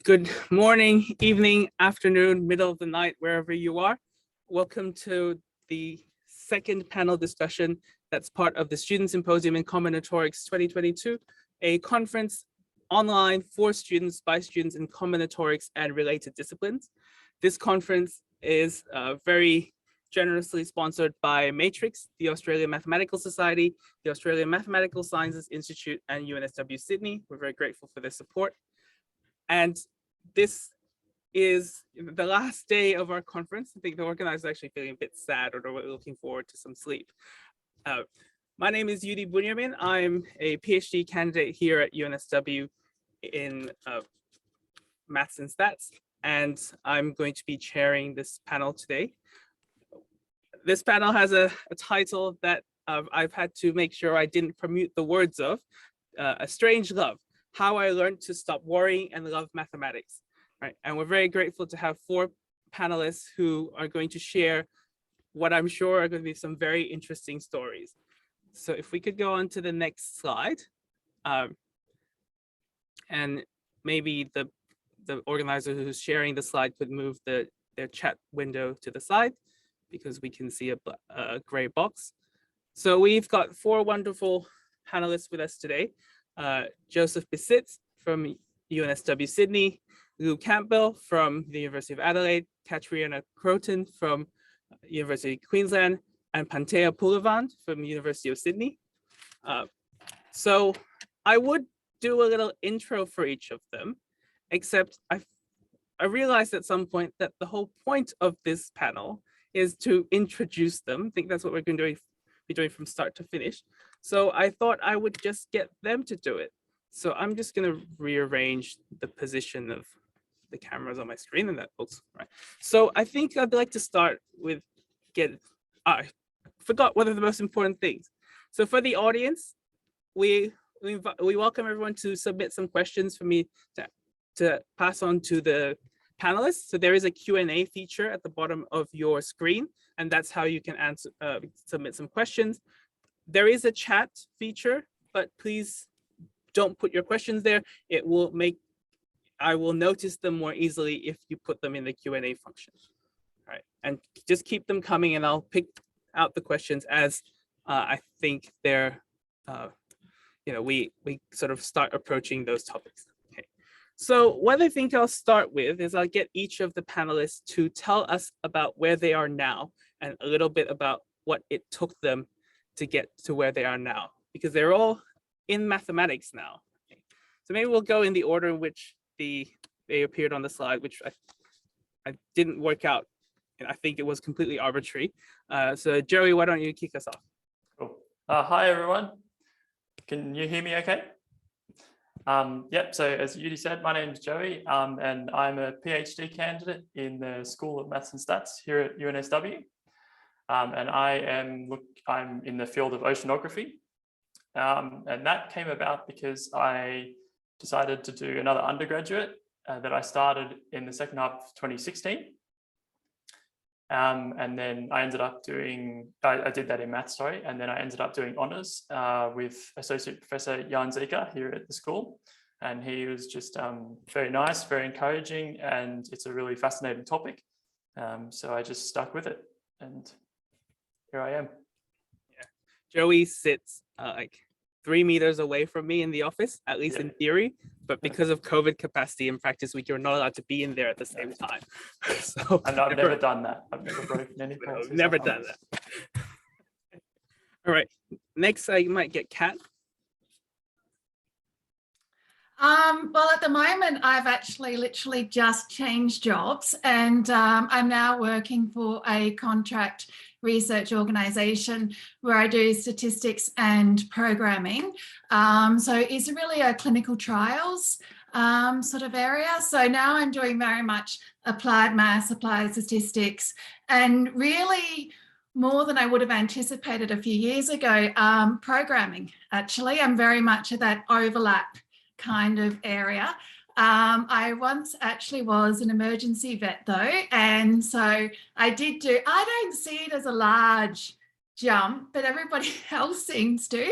Good morning, evening, afternoon, middle of the night, wherever you are. Welcome to the second panel discussion that's part of the Student Symposium in Combinatorics 2022, a conference online for students by students in combinatorics and related disciplines. This conference is very generously sponsored by Matrix, the Australian Mathematical Society, the Australian Mathematical Sciences Institute, and UNSW Sydney. We're very grateful for their support. And this is the last day of our conference. I think the organizers are actually feeling a bit sad, or they're looking forward to some sleep. My name is Yudhi Bunjamin. I'm a PhD candidate here at UNSW in maths and stats, and I'm going to be chairing this panel today. This panel has a title that I've had to make sure I didn't permute the words of, A Strange Love, How I Learned to Stop Worrying and Love Mathematics. Right? And we're very grateful to have four panelists who are going to share what I'm sure are going to be some very interesting stories. So if we could go on to the next slide, and maybe the organizer who's sharing the slide could move their chat window to the side, because we can see a gray box. So we've got four wonderful panelists with us today. Josef Bisits from UNSW Sydney, Louise Campbell from the University of Adelaide, Catriona Croton from University of Queensland, and Pantea Pooladvand from the University of Sydney. So I would do a little intro for each of them, except I realized at some point that the whole point of this panel is to introduce them. I think that's what we're going to be doing from start to finish. So I thought I would just get them to do it. So I'm just going to rearrange the position of the cameras on my screen, and that looks right. So I think I'd like to start with I forgot one of the most important things. So for the audience, we welcome everyone to submit some questions for me to pass on to the panelists. So there is a Q&A feature at the bottom of your screen, and that's how you can answer, submit some questions. There is a chat feature, but please don't put your questions there. I will notice them more easily if you put them in the Q&A function. All right, and just keep them coming, and I'll pick out the questions as I think they're, we sort of start approaching those topics. Okay. So what I think I'll start with is I'll get each of the panelists to tell us about where they are now and a little bit about what it took them to get to where they are now, because they're all in mathematics now. Okay. So maybe we'll go in the order in which they appeared on the slide, which I didn't work out. I think it was completely arbitrary. So Joey, why don't you kick us off? Cool. Hi, everyone. Can you hear me okay? Yep, so as Yudhi said, my name is Joey, and I'm a PhD candidate in the School of Maths and Stats here at UNSW. And I'm in the field of oceanography. And that came about because I decided to do another undergraduate that I started in the second half of 2016. And then I ended up I did that in maths, sorry, and then I ended up doing honours with Associate Professor Jan Zika here at the school. And he was just very nice, very encouraging, and it's a really fascinating topic. So I just stuck with it, and here I am. Yeah. Joey sits like 3 meters away from me in the office, at least in theory, but because of COVID capacity in practice week, you're not allowed to be in there at the same time. So I've never done that. I've never broken any promises. Never done that. All right, next I might get Kat. Well, at the moment, I've actually literally just changed jobs, and I'm now working for a contract research organisation where I do statistics and programming. So it's really a clinical trials sort of area. So now I'm doing very much applied maths, applied statistics, and really more than I would have anticipated a few years ago, programming. Actually, I'm very much at that overlap kind of area. I once actually was an emergency vet though, and so I don't see it as a large jump, but everybody else seems to.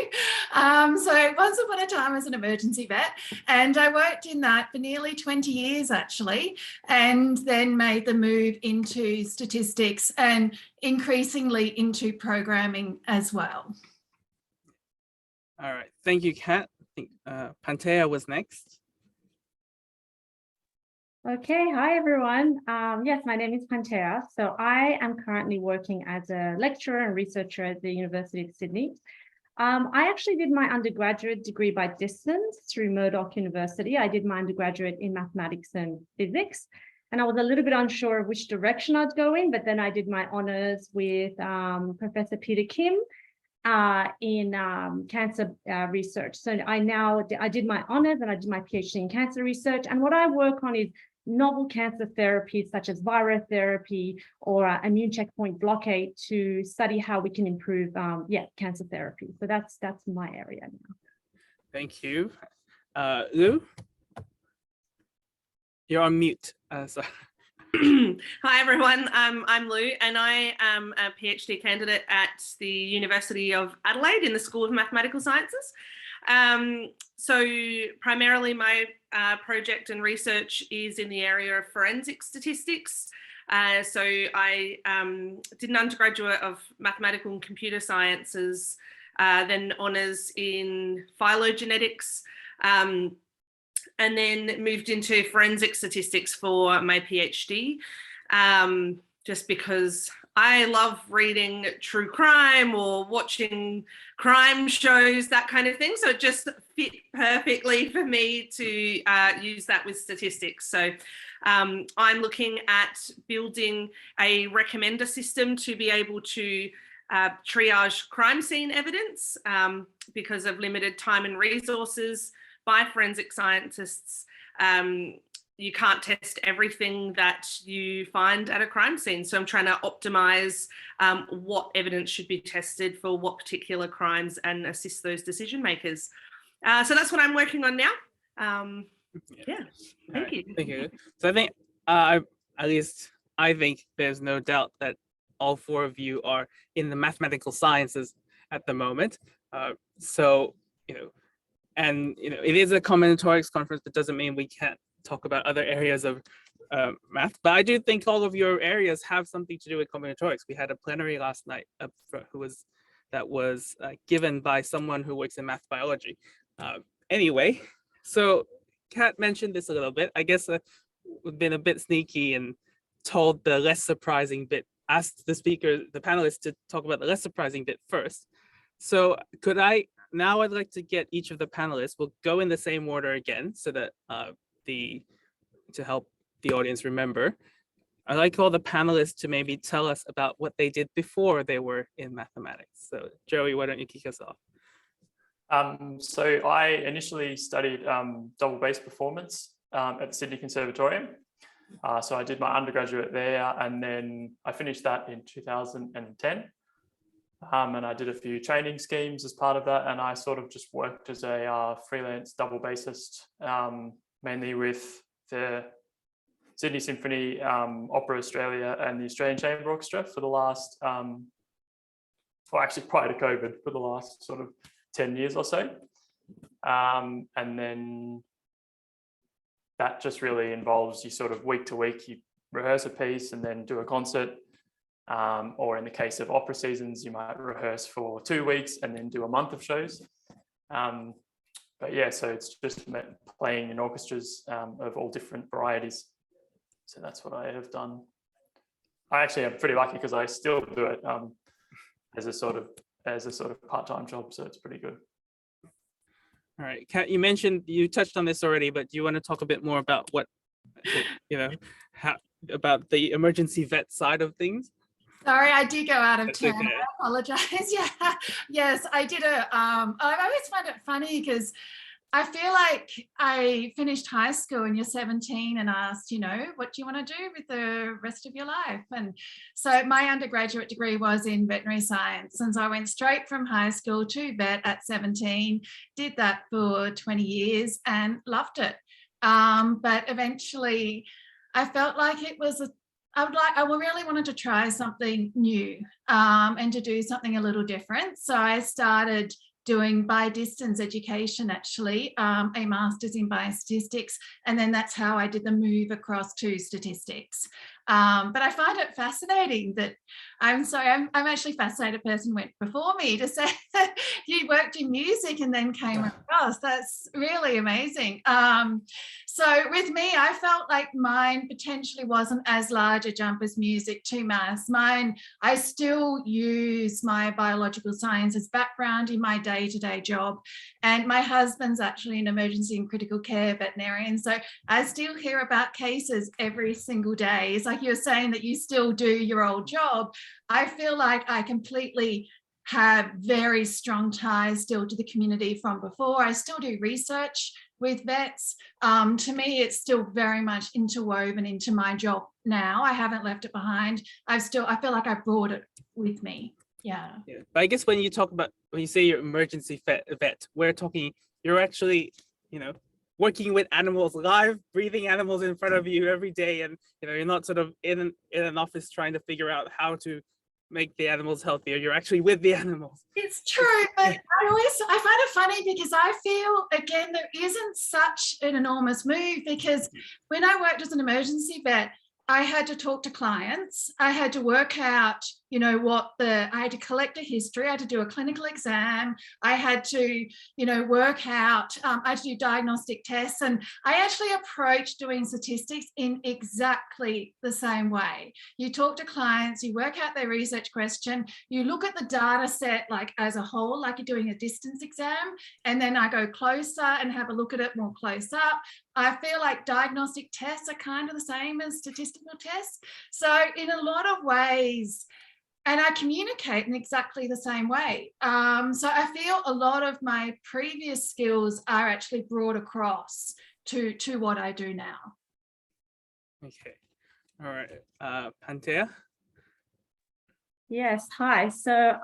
So once upon a time I was an emergency vet, and I worked in that for nearly 20 years actually, and then made the move into statistics and increasingly into programming as well. All right, thank you, Kat. I think Pantea was next. Okay, hi everyone. Yes, my name is Pantea. So I am currently working as a lecturer and researcher at the University of Sydney. I actually did my undergraduate degree by distance through Murdoch University. I did my undergraduate in mathematics and physics, and I was a little bit unsure of which direction I'd go in, but then I did my honours with Professor Peter Kim in cancer research. So I did my honours and I did my PhD in cancer research, and what I work on is novel cancer therapies such as virotherapy or immune checkpoint blockade to study how we can improve cancer therapy. So that's my area now. Thank you. Lou? You're on mute. Sorry. Hi everyone, I'm Lou and I am a PhD candidate at the University of Adelaide in the School of Mathematical Sciences. So primarily my project and research is in the area of forensic statistics. So I did an undergraduate of mathematical and computer sciences, then honours in phylogenetics, and then moved into forensic statistics for my PhD, just because I love reading true crime or watching crime shows, that kind of thing. So it just fit perfectly for me to use that with statistics. So I'm looking at building a recommender system to be able to triage crime scene evidence because of limited time and resources by forensic scientists. You can't test everything that you find at a crime scene. So I'm trying to optimize what evidence should be tested for what particular crimes and assist those decision makers. So that's what I'm working on now. Yeah, thank you. Thank you. So I think, at least I think there's no doubt that all four of you are in the mathematical sciences at the moment. So, it is a combinatorics conference. That doesn't mean we can't talk about other areas of math, but I do think all of your areas have something to do with combinatorics. We had a plenary last night that was given by someone who works in math biology. Anyway, so Kat mentioned this a little bit. I guess we've been a bit sneaky and told the less surprising bit, asked the panelists to talk about the less surprising bit first. So now I'd like to get each of the panelists, we'll go in the same order again so that to help the audience remember. I'd like all the panelists to maybe tell us about what they did before they were in mathematics. So Joey, why don't you kick us off? So I initially studied double bass performance at the Sydney Conservatorium. So I did my undergraduate there, and then I finished that in 2010. And I did a few training schemes as part of that, and I sort of just worked as a freelance double bassist, mainly with the Sydney Symphony, Opera Australia and the Australian Chamber Orchestra for the last, well actually prior to COVID, for the last sort of 10 years or so. And then that just really involves you sort of week to week, you rehearse a piece and then do a concert. Or in the case of opera seasons, you might rehearse for 2 weeks and then do a month of shows. But yeah, so it's just playing in orchestras of all different varieties. So that's what I have done. I actually am pretty lucky because I still do it as a sort of part-time job. So it's pretty good. All right, Kat, you touched on this already, but do you want to talk a bit more about about the emergency vet side of things? Sorry, I did go out of That's turn. okay. I apologize. Yeah, yes, I did I always find it funny because I feel like I finished high school and you're 17 and asked, what do you want to do with the rest of your life? And so my undergraduate degree was in veterinary science. And so I went straight from high school to vet at 17, did that for 20 years and loved it. But eventually I felt like it was I really wanted to try something new and to do something a little different. So I started doing by distance education, actually, a master's in biostatistics. And then that's how I did the move across to statistics. But I find it fascinating that I'm actually fascinated a person went before me to say that you worked in music and then came across. That's really amazing. So with me, I felt like mine potentially wasn't as large a jump as music to maths. Mine, I still use my biological sciences background in my day-to-day job. And my husband's actually an emergency and critical care veterinarian. So I still hear about cases every single day. It's like you're saying that you still do your old job. I feel like I completely have very strong ties still to the community from before. I still do research with vets. To me, it's still very much interwoven into my job now. I haven't left it behind. I feel like I brought it with me. Yeah. But I guess when you say you're emergency vet, we're talking, you're actually, working with animals, live breathing animals in front of you every day. And, you're not sort of in an office trying to figure out how to make the animals healthier. You're actually with the animals. It's true, but I find it funny because I feel, again, there isn't such an enormous move, because when I worked as an emergency vet, I had to talk to clients. I had to work out, I had to collect a history. I had to do a clinical exam. I had to, work out, I had to do diagnostic tests. And I actually approached doing statistics in exactly the same way. You talk to clients, you work out their research question, you look at the data set like as a whole, like you're doing a distance exam, and then I go closer and have a look at it more close up. I feel like diagnostic tests are kind of the same as statistical tests. So in a lot of ways, and I communicate in exactly the same way. So I feel a lot of my previous skills are actually brought across to what I do now. Okay. All right. Pantea? Yes, hi. So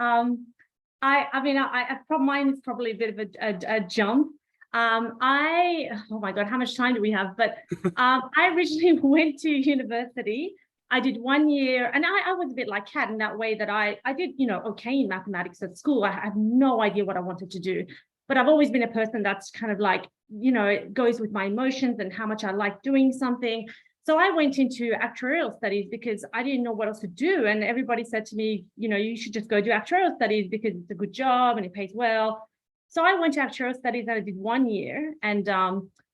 mine is probably a bit of a jump. Oh my God, how much time do we have? But I originally went to university. I did 1 year, and I was a bit like Kat in that way that I did, okay in mathematics at school. I had no idea what I wanted to do, but I've always been a person that's kind of like, it goes with my emotions and how much I like doing something. So I went into actuarial studies because I didn't know what else to do. And everybody said to me, you should just go do actuarial studies because it's a good job and it pays well. So I went to actuarial studies and I did 1 year. And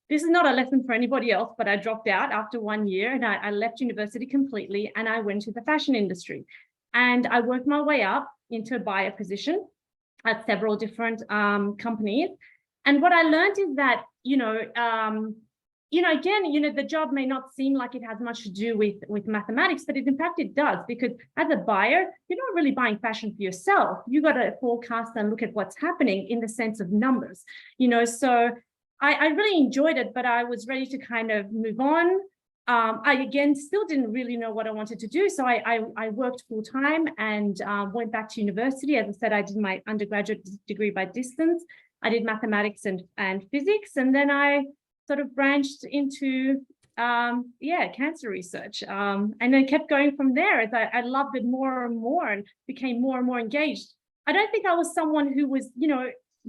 this is not a lesson for anybody else, but I dropped out after 1 year and I left university completely and I went to the fashion industry. And I worked my way up into a buyer position at several different companies. And what I learned is that, again, the job may not seem like it has much to do with mathematics, but in fact it does, because as a buyer, you're not really buying fashion for yourself. You got to forecast and look at what's happening in the sense of numbers, so I really enjoyed it, but I was ready to kind of move on. I, again, still didn't really know what I wanted to do. So I worked full time and went back to university. As I said, I did my undergraduate degree by distance. I did mathematics and physics. And then I sort of branched into, cancer research. And then kept going from there as I loved it more and more and became more and more engaged. I don't think I was someone who was,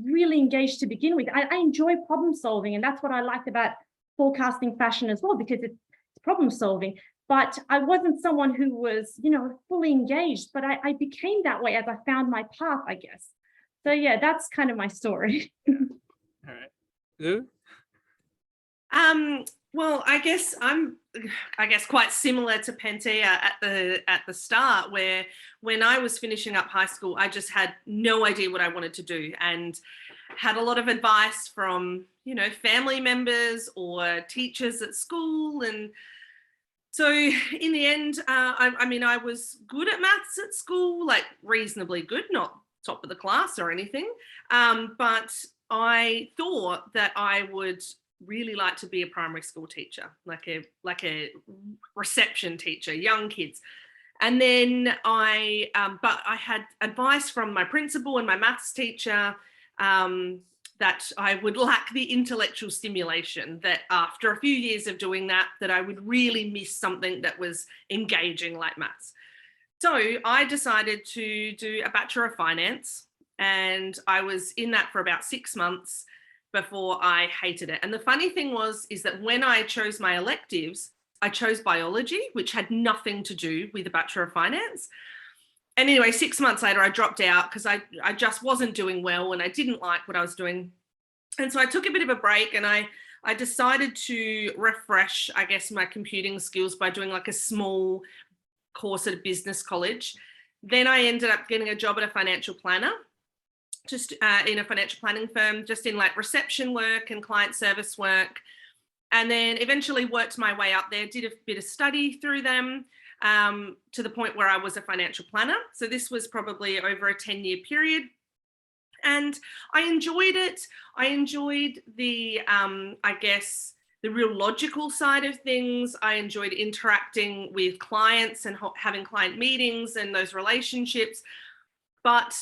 really engaged to begin with. I enjoy problem solving, and that's what I liked about forecasting fashion as well, because it's problem solving. But I wasn't someone who was, fully engaged, but I became that way as I found my path, I guess. So yeah, that's kind of my story. All right. Lou? Well, I guess I'm quite similar to Pantea at the start, where when I was finishing up high school, I just had no idea what I wanted to do and had a lot of advice from, family members or teachers at school. And so in the end, I was good at maths at school, like reasonably good, not top of the class or anything. But I thought that I would really like to be a primary school teacher, like a reception teacher, young kids. And then but I had advice from my principal and my maths teacher that I would lack the intellectual stimulation, that after a few years of doing that, that I would really miss something that was engaging like maths. So I decided to do a Bachelor of Finance, and I was in that for about 6 months before I hated it. And the funny thing is that when I chose my electives, I chose biology, which had nothing to do with the Bachelor of Finance. And anyway, 6 months later, I dropped out because I just wasn't doing well and I didn't like what I was doing. And so I took a bit of a break, and I decided to refresh, I guess, my computing skills by doing like a small course at a business college. Then I ended up getting a job at a financial planner, just in a financial planning firm, just in like reception work and client service work. And then eventually worked my way up there, did a bit of study through them to the point where I was a financial planner. So this was probably over a 10-year period. And I enjoyed it. I enjoyed the, I guess, the real logical side of things. I enjoyed interacting with clients and having client meetings and those relationships. But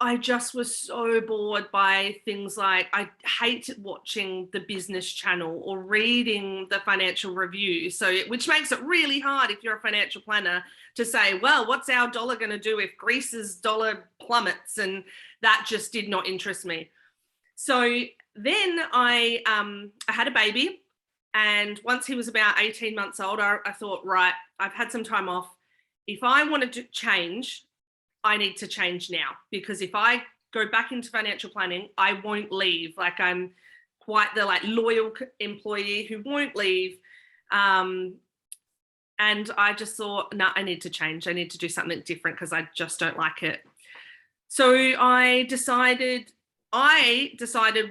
I just was so bored by things like, I hate watching the Business Channel or reading the Financial Review. Which makes it really hard if you're a financial planner to say, well, what's our dollar going to do if Greece's dollar plummets? And that just did not interest me. So then I had a baby, and once he was about 18 months old, I thought, right, I've had some time off. If I wanted to change, I need to change now, because if I go back into financial planning, I won't leave. Like, I'm quite the loyal employee who won't leave. And I just thought, no, I need to change. I need to do something different because I just don't like it. So I decided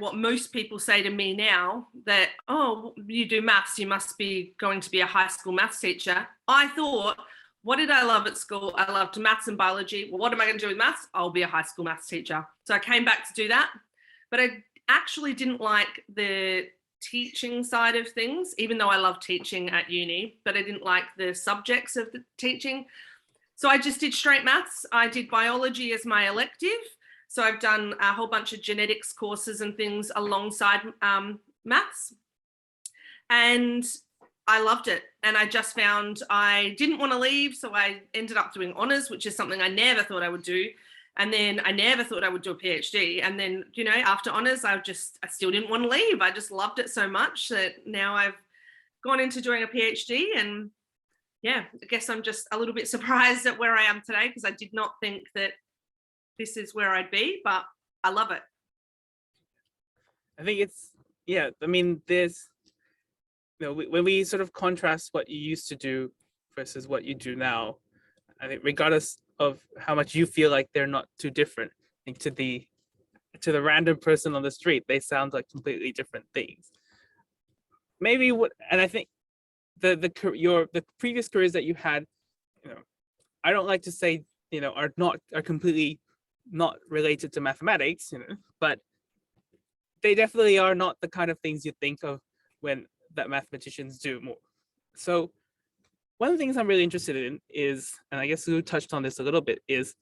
what most people say to me now, that, oh, you do maths, you must be going to be a high school maths teacher. I thought, what did I love at school? I loved maths and biology. Well, what am I going to do with maths? I'll be a high school maths teacher. So I came back to do that. But I actually didn't like the teaching side of things, even though I loved teaching at uni, but I didn't like the subjects of the teaching. So I just did straight maths. I did biology as my elective. So I've done a whole bunch of genetics courses and things alongside maths. And I loved it. And I just found I didn't want to leave. So I ended up doing honours, which is something I never thought I would do. And then I never thought I would do a PhD. And then, you know, after honours, I still didn't want to leave. I just loved it so much that now I've gone into doing a PhD. And yeah, I guess I'm just a little bit surprised at where I am today, because I did not think that this is where I'd be, but I love it. I think it's, yeah, I mean, there's, you know, when we sort of contrast what you used to do versus what you do now, I think regardless of how much you feel like they're not too different, I think to the random person on the street, they sound like completely different things. Maybe and I think the previous careers that you had, you know, I don't like to say, you know, are completely not related to mathematics, you know, but they definitely are not the kind of things you think of that mathematicians do more. So one of the things I'm really interested in is, and I guess Lou touched on this a little bit, is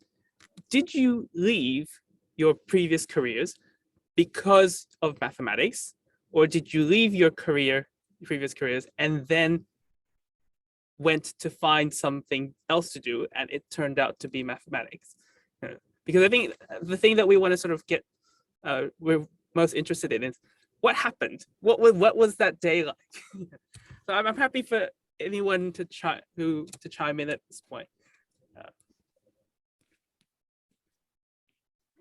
did you leave your previous careers because of mathematics, or did you leave your previous careers and then went to find something else to do and it turned out to be mathematics? Because I think the thing that we want to sort of get, we're most interested in is what happened? What was that day like? So I'm happy for anyone to chime in at this point.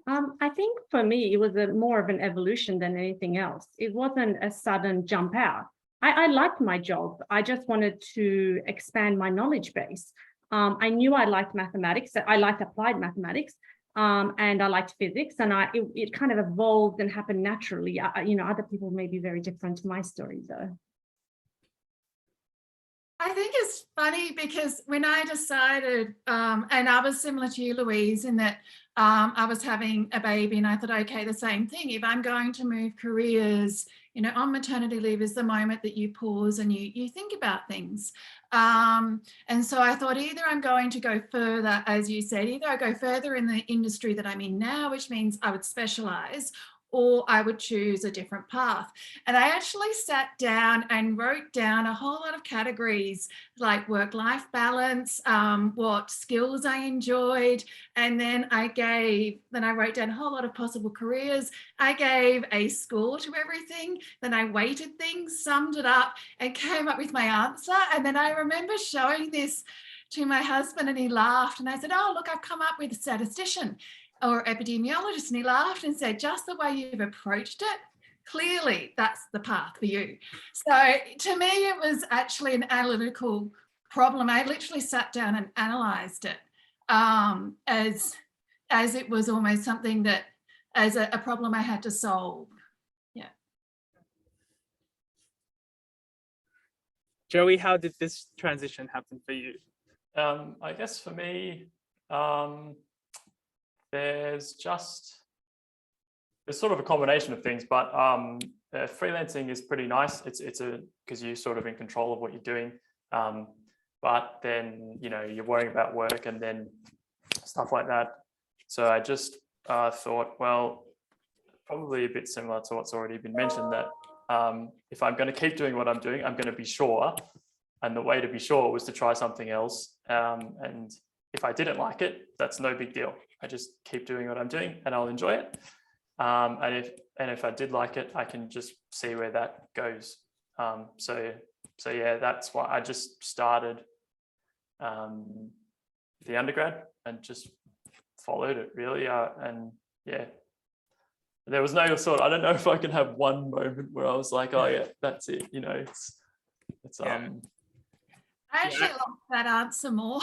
I think for me, it was more of an evolution than anything else. It wasn't a sudden jump out. I liked my job. I just wanted to expand my knowledge base. I knew I liked mathematics. I liked applied mathematics, and I liked physics. And it kind of evolved and happened naturally. You know, other people may be very different to my story, though. I think it's funny because when I decided, and I was similar to you, Louise, in that I was having a baby and I thought, okay, the same thing. If I'm going to move careers, you know, on maternity leave is the moment that you pause and you think about things. And so I thought either I'm going to go further, as you said, either I go further in the industry that I'm in now, which means I would specialize, or I would choose a different path. And I actually sat down and wrote down a whole lot of categories like work-life balance, what skills I enjoyed, and then I wrote down a whole lot of possible careers. I gave a score to everything, then I weighted things, summed it up, and came up with my answer. And then I remember showing this to my husband and he laughed, and I said, oh, look, I've come up with a statistician or epidemiologist, and he laughed and said, just the way you've approached it, clearly that's the path for you. So to me, it was actually an analytical problem. I literally sat down and analysed it as it was almost something that, as a problem I had to solve. Yeah. Joey, how did this transition happen for you? I guess for me, there's sort of a combination of things, but freelancing is pretty nice. It's because you're sort of in control of what you're doing, but then you're worrying about work and then stuff like that. So I just thought, well, probably a bit similar to what's already been mentioned, that if I'm going to keep doing what I'm doing, I'm going to be sure. And the way to be sure was to try something else. And if I didn't like it, that's no big deal. I just keep doing what I'm doing and I'll enjoy it. And if I did like it, I can just see where that goes. So yeah, that's why I just started the undergrad and just followed it really. And yeah, there was no sort. I don't know if I can have one moment where I was like, oh yeah, that's it. It's Yeah. I actually like that answer more.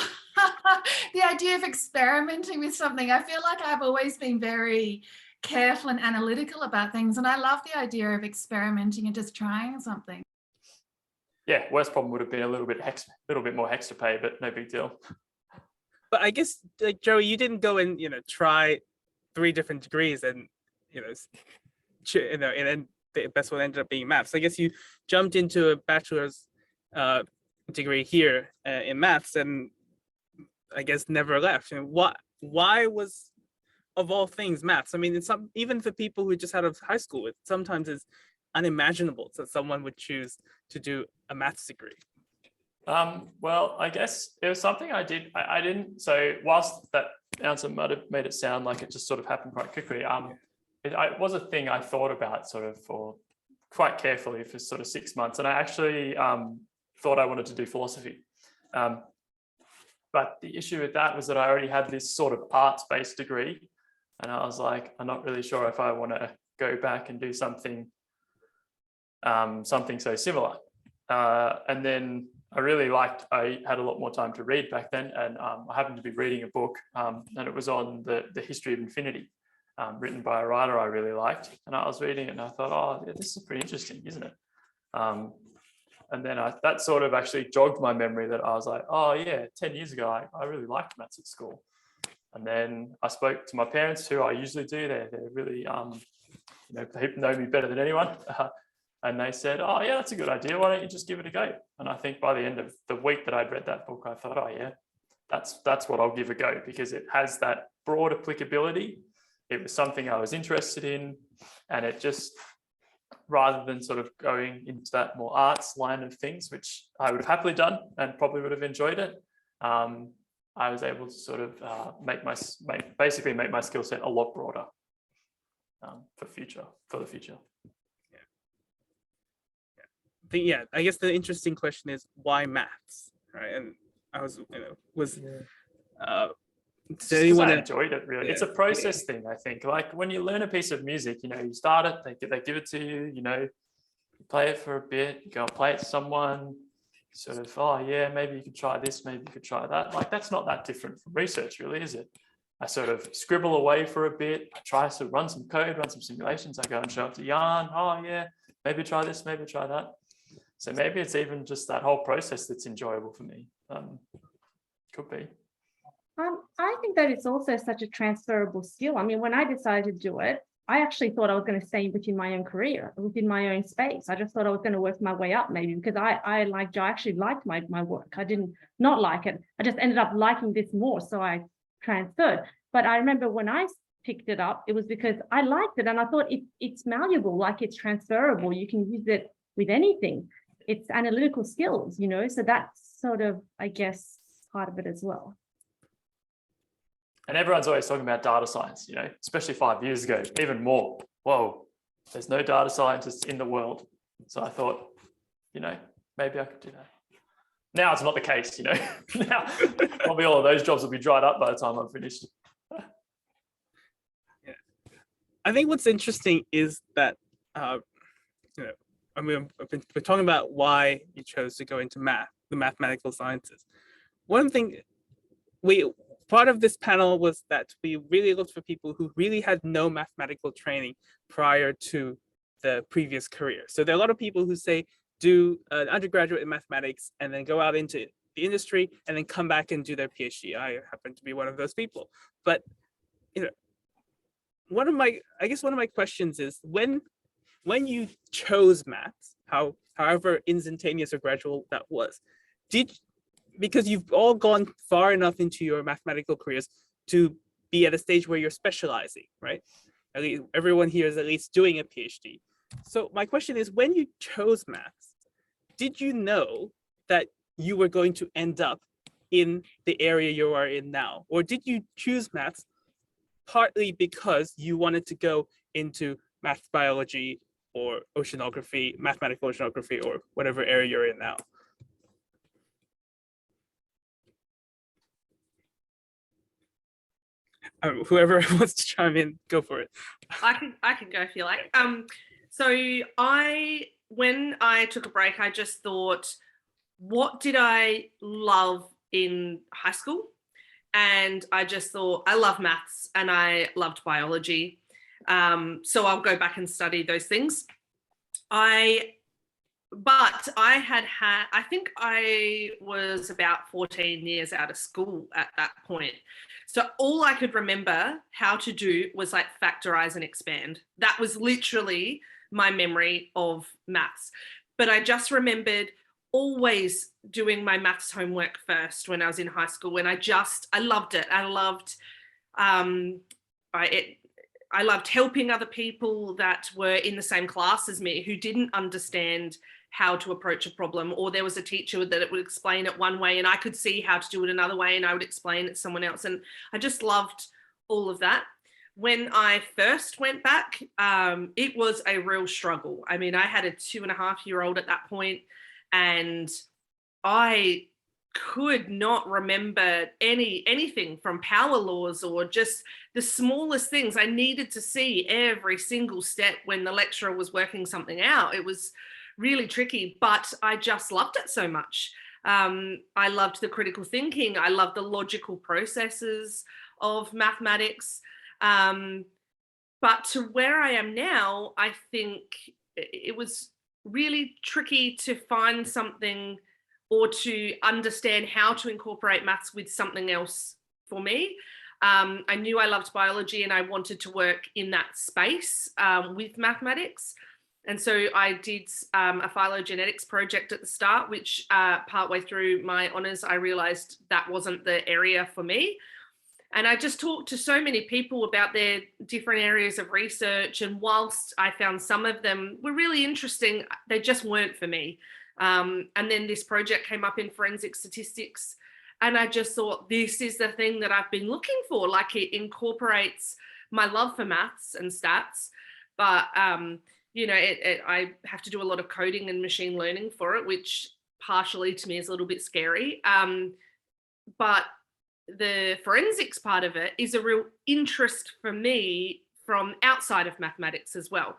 The idea of experimenting with something. I feel like I've always been very careful and analytical about things, and I love the idea of experimenting and just trying something. Yeah, worst problem would have been a little bit more extra pay, but no big deal. But I guess, like, Joey, you didn't go and try 3 different degrees and and then the best one ended up being maths. So I guess you jumped into a bachelor's degree here in maths, and I guess never left. And why was, of all things, maths? I mean, it's even for people who just out of high school, it sometimes is unimaginable that someone would choose to do a maths degree. Well, I guess it was something I did. I didn't. So whilst that answer might have made it sound like it just sort of happened quite quickly, it was a thing I thought about sort of for quite carefully for sort of 6 months, and I actually thought I wanted to do philosophy. But the issue with that was that I already had this sort of arts-based degree, and I was like, I'm not really sure if I want to go back and do something so similar. And then I had a lot more time to read back then, and I happened to be reading a book, and it was on the history of infinity, written by a writer I really liked. And I was reading it and I thought, oh, yeah, this is pretty interesting, isn't it? And then that sort of actually jogged my memory that I was like, oh yeah, 10 years ago, I really liked maths at school. And then I spoke to my parents, who I usually do. They're really, they know me better than anyone. And they said, oh yeah, that's a good idea. Why don't you just give it a go? And I think by the end of the week that I'd read that book, I thought, oh yeah, that's what I'll give a go, because it has that broad applicability. It was something I was interested in, and it just, rather than sort of going into that more arts line of things, which I would have happily done and probably would have enjoyed it, I was able to sort of basically make my skill set a lot broader for the future. I guess the interesting question is, why maths, right? And I was, I enjoyed it really. Yeah. It's a process thing, I think. Like when you learn a piece of music, you start it, they give it to you, you play it for a bit, you go and play it to someone, sort of, oh yeah, maybe you could try this, maybe you could try that. Like that's not that different from research, really, is it? I sort of scribble away for a bit, I try to run some code, run some simulations, I go and show it to Jan, oh yeah, maybe try this, maybe try that. So maybe it's even just that whole process that's enjoyable for me. Could be. I think that it's also such a transferable skill. I mean, when I decided to do it, I actually thought I was going to stay within my own career, within my own space. I just thought I was going to work my way up, maybe, because I actually liked my work. I didn't not like it. I just ended up liking this more, so I transferred. But I remember when I picked it up, it was because I liked it and I thought it's malleable, like it's transferable. You can use it with anything. It's analytical skills, you know, so that's sort of, I guess, part of it as well. And everyone's always talking about data science, you know, especially 5 years ago, even more. Whoa, there's no data scientists in the world. So I thought, you know, maybe I could do that. Now it's not the case, you know. Now probably all of those jobs will be dried up by the time I'm finished. Yeah. I think what's interesting is that, you know, I mean, we're talking about why you chose to go into math, the mathematical sciences. One thing part of this panel was that we really looked for people who really had no mathematical training prior to the previous career. So there are a lot of people who say do an undergraduate in mathematics and then go out into the industry and then come back and do their PhD. I happen to be one of those people. But you know, one of my questions is when you chose maths, however instantaneous or gradual that was, because you've all gone far enough into your mathematical careers to be at a stage where you're specializing, right? At least everyone here is at least doing a PhD. So my question is, when you chose maths, did you know that you were going to end up in the area you are in now? Or did you choose maths partly because you wanted to go into math biology or oceanography, mathematical oceanography, or whatever area you're in now? Whoever wants to chime in, go for it. I can go if you like. So when I took a break, I just thought, what did I love in high school? And I just thought, I love maths and I loved biology. So I'll go back and study those things. But I think I was about 14 years out of school at that point. So all I could remember how to do was like factorize and expand. That was literally my memory of maths. But I just remembered always doing my maths homework first when I was in high school. And I loved it. I loved helping other people that were in the same class as me who didn't understand how to approach a problem, or there was a teacher that it would explain it one way and I could see how to do it another way and I would explain it to someone else. And I just loved all of that. When I first went back, it was a real struggle. I mean, I had a 2.5-year-old at that point and I could not remember anything from power laws or just the smallest things. I needed to see every single step when the lecturer was working something out. It was really tricky, but I just loved it so much. I loved the critical thinking. I loved the logical processes of mathematics. But to where I am now, I think it was really tricky to find something or to understand how to incorporate maths with something else for me. I knew I loved biology and I wanted to work in that space with mathematics. And so I did a phylogenetics project at the start, which partway through my honours, I realised that wasn't the area for me. And I just talked to so many people about their different areas of research. And whilst I found some of them were really interesting, they just weren't for me. And then this project came up in forensic statistics. And I just thought, this is the thing that I've been looking for. Like, it incorporates my love for maths and stats, but you know, I have to do a lot of coding and machine learning for it, which partially to me is a little bit scary. But the forensics part of it is a real interest for me from outside of mathematics as well.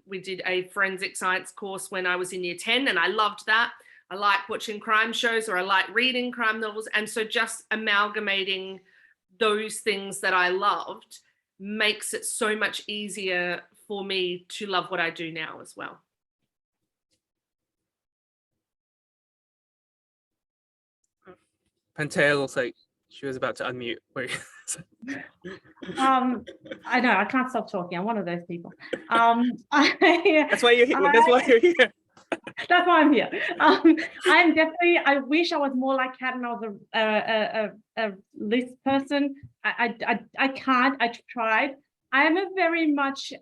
We did a forensic science course when I was in year 10 and I loved that. I like watching crime shows, or I like reading crime novels. And so just amalgamating those things that I loved makes it so much easier for me to love what I do now as well. Pantea looks like she was about to unmute. Wait. I know, I can't stop talking. I'm one of those people. That's why you're here. That's why you're here. That's why I'm here. I'm definitely, I wish I was more like Kat and I was a list person. I can't, I tried. I am a very much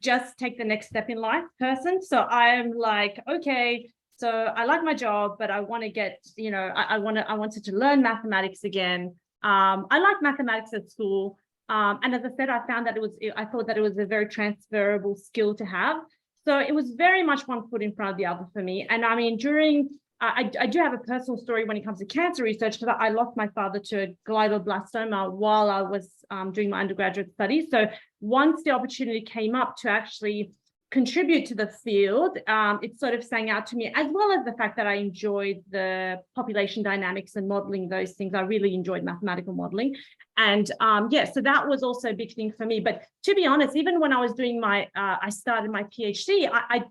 just take the next step in life person. So I'm like, okay, so I like my job, but I want to get, you know, I wanted to learn mathematics again. I like mathematics at school. And as I said, I found that I thought that it was a very transferable skill to have. So it was very much one foot in front of the other for me. And I mean, I do have a personal story when it comes to cancer research, because I lost my father to a glioblastoma while I was doing my undergraduate studies. So once the opportunity came up to actually contribute to the field, it sort of sang out to me, as well as the fact that I enjoyed the population dynamics and modeling those things. I really enjoyed mathematical modeling. And yeah, so that was also a big thing for me. But to be honest, even when I was doing I started my PhD, I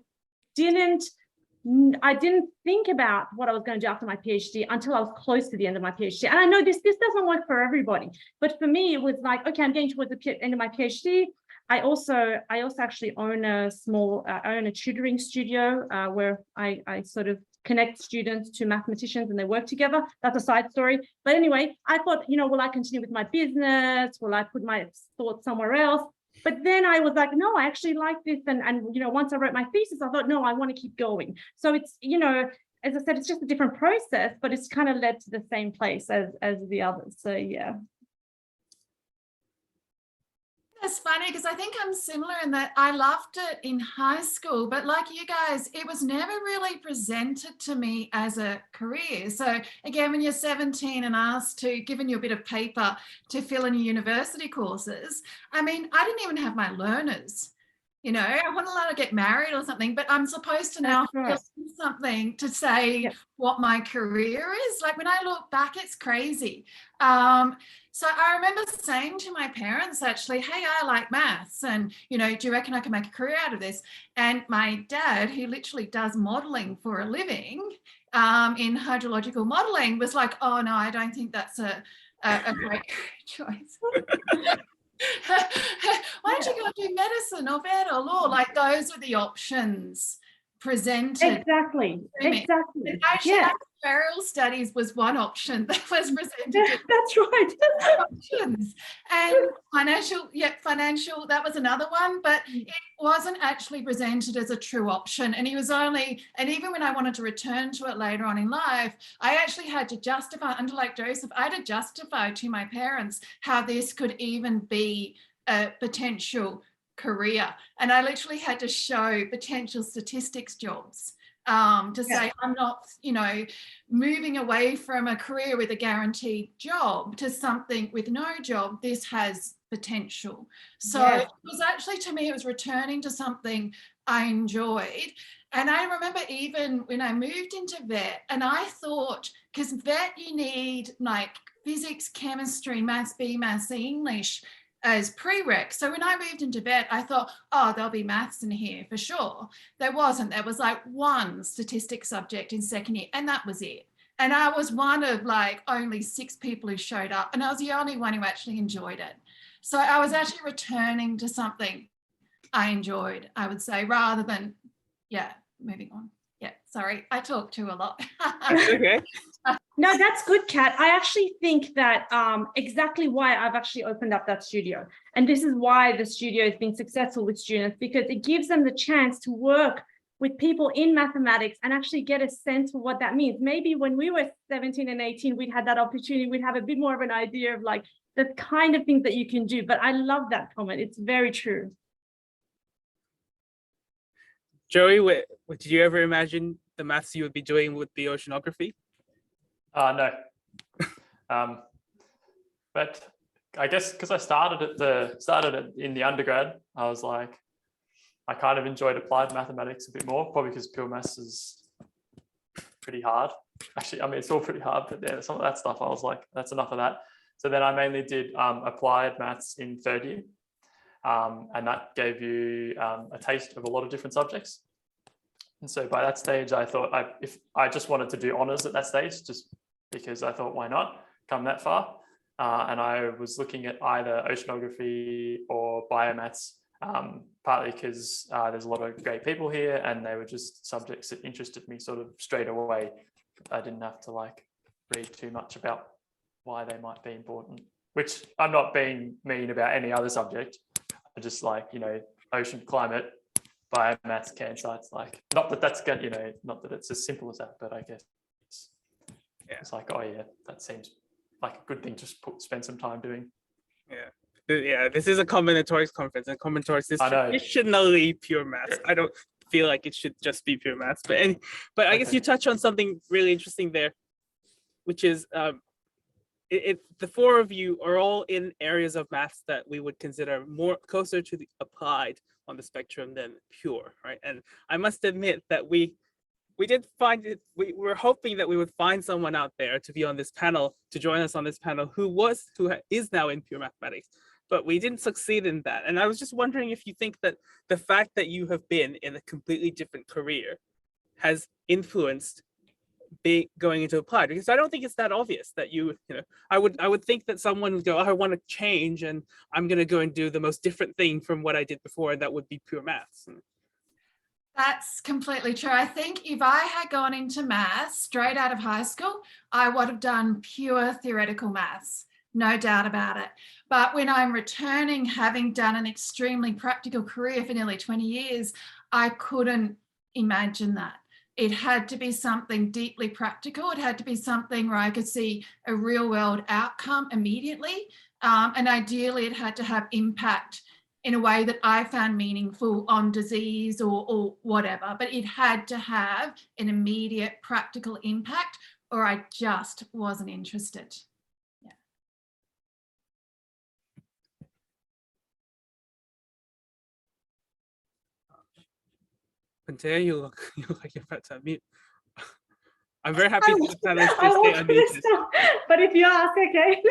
didn't think about what I was going to do after my PhD until I was close to the end of my PhD. And I know this doesn't work for everybody, but for me, it was like, okay, I'm getting towards the end of my PhD. I also actually own a small, I own a tutoring studio where I sort of connect students to mathematicians and they work together. That's a side story. But anyway, I thought, you know, will I continue with my business? Will I put my thoughts somewhere else? But then I was like, no, I actually like this. And you know, once I wrote my thesis, I thought, no, I want to keep going. So it's, you know, as I said, it's just a different process, but it's kind of led to the same place as the others. So yeah. It's funny because I think I'm similar in that I loved it in high school, but like you guys, it was never really presented to me as a career. So again, when you're 17 and asked to, given you a bit of paper to fill in your university courses, I mean, I didn't even have my learners. You know, I wasn't allowed to get married or something, but I'm supposed to now fill in something to say what my career is. Like when I look back, it's crazy. So I remember saying to my parents, actually, hey, I like maths and, you know, do you reckon I can make a career out of this? And my dad, who literally does modeling for a living in hydrological modeling, was like, oh, no, I don't think that's a great choice. Why don't you go do medicine or vet or law? Like those were the options presented. Exactly. Exactly. And actually, actuarial studies was one option that was presented. That's right. Options. And financial, that was another one, but it wasn't actually presented as a true option. And even when I wanted to return to it later on in life, I actually had to justify, like Joseph, I had to justify to my parents how this could even be a potential career. And I literally had to show potential statistics jobs to say, I'm not, you know, moving away from a career with a guaranteed job to something with no job. This has potential. So it was actually, to me, it was returning to something I enjoyed. And I remember even when I moved into vet, and I thought, because vet, you need like physics, chemistry, maths B, maths C, English as prereq. So when I moved into vet, I thought, oh, there'll be maths in here for sure. There wasn't. There was like one statistics subject in second year, and that was it. And I was one of like only 6 people who showed up, and I was the only one who actually enjoyed it. So I was actually returning to something I enjoyed, I would say, rather than, moving on. Yeah, sorry, I talk too a lot. Okay. No, that's good, Kat. I actually think that exactly why I've actually opened up that studio. And this is why the studio has been successful with students, because it gives them the chance to work with people in mathematics and actually get a sense for what that means. Maybe when we were 17 and 18, we'd had that opportunity, we'd have a bit more of an idea of like the kind of things that you can do. But I love that comment. It's very true. Joey, what did you ever imagine the maths you would be doing would be oceanography? No. But I guess because I started in the undergrad, I was like, I kind of enjoyed applied mathematics a bit more, probably because pure maths is pretty hard. Actually, I mean, it's all pretty hard, but yeah, some of that stuff, I was like, that's enough of that. So then I mainly did applied maths in third year. And that gave you a taste of a lot of different subjects. And so by that stage, I thought if I just wanted to do honours at that stage, just because I thought, why not come that far? And I was looking at either oceanography or biomaths partly because there's a lot of great people here and they were just subjects that interested me sort of straight away. I didn't have to like read too much about why they might be important, which I'm not being mean about any other subject. I just like, you know, ocean climate, biomass, cancer. It's like, not that that's good, you know, not that it's as simple as that, but I guess it's like, oh yeah, that seems like a good thing to spend some time doing. Yeah, this is a combinatorics conference, and combinatorics is I know. traditionally pure maths. I don't feel like it should just be pure maths, but I guess you touch on something really interesting there, which is the four of you are all in areas of maths that we would consider more closer to the applied on the spectrum than pure, right? And I must admit that we did find it, we were hoping that we would find someone out there to be on this panel, to join us on this panel, who is now in pure mathematics, but we didn't succeed in that. And I was just wondering if you think that the fact that you have been in a completely different career has influenced going into applied, because I don't think it's that obvious that you know, I would think that someone would go, oh, I want to change and I'm going to go and do the most different thing from what I did before, and that would be pure maths. That's completely true. I think if I had gone into maths straight out of high school, I would have done pure theoretical maths, no doubt about it. But when I'm returning, having done an extremely practical career for nearly 20 years, I couldn't imagine that. It had to be something deeply practical. It had to be something where I could see a real world outcome immediately. And ideally, it had to have impact in a way that I found meaningful on disease or whatever, but it had to have an immediate practical impact, or I just wasn't interested. Yeah. Pantea, you look like you're about to unmute. I'm very happy to stay unmuted. But if you ask, okay.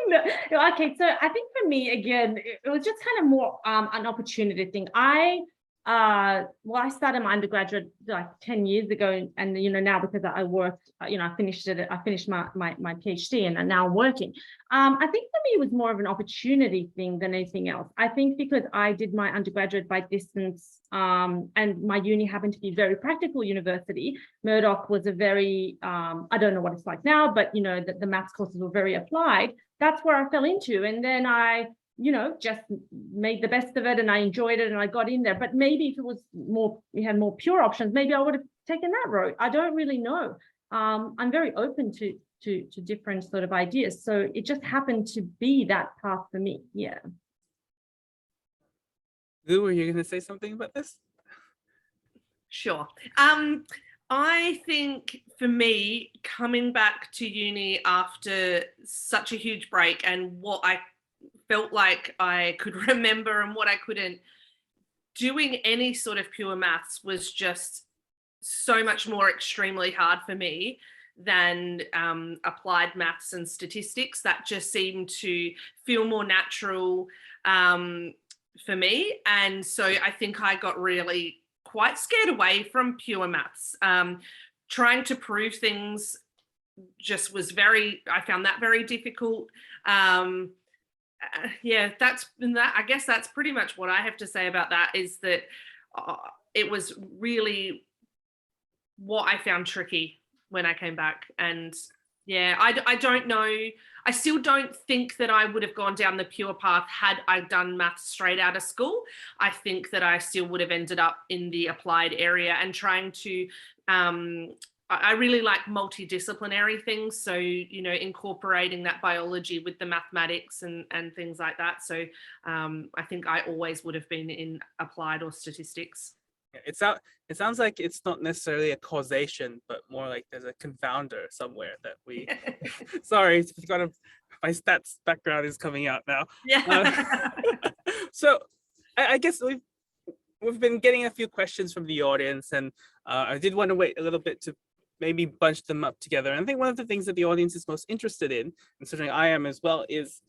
No, okay, so I think for me, again, it was just kind of more an opportunity thing. I started my undergraduate like 10 years ago, and you know, now because I worked, you know, I finished my PhD and I'm now working. I think for me it was more of an opportunity thing than anything else. I think because I did my undergraduate by distance, and my uni happened to be a very practical university. Murdoch was a very, I don't know what it's like now, but you know, the maths courses were very applied. That's where I fell into, and then I, you know, just made the best of it, and I enjoyed it, and I got in there. But maybe if it was more, we had more pure options, maybe I would have taken that route. I don't really know. I'm very open to different sort of ideas. So it just happened to be that path for me. Yeah. Lou, were you going to say something about this? Sure. I think for me, coming back to uni after such a huge break, and what I felt like I could remember and what I couldn't, doing any sort of pure maths was just so much more extremely hard for me than applied maths and statistics. That just seemed to feel more natural for me. And so I think I got really quite scared away from pure maths. Trying to prove things just was I found that very difficult. Yeah, I guess that's pretty much what I have to say about that, is that it was really what I found tricky when I came back. And yeah, I don't know. I still don't think that I would have gone down the pure path had I done maths straight out of school. I think that I still would have ended up in the applied area and trying to, I really like multidisciplinary things. So, you know, incorporating that biology with the mathematics and things like that. So I think I always would have been in applied or statistics. It sounds like it's not necessarily a causation, but more like there's a confounder somewhere that we. Sorry, my stats background is coming out now. Yeah. So I guess we've been getting a few questions from the audience, and I did want to wait a little bit to maybe bunch them up together. And I think one of the things that the audience is most interested in, and certainly I am as well, is,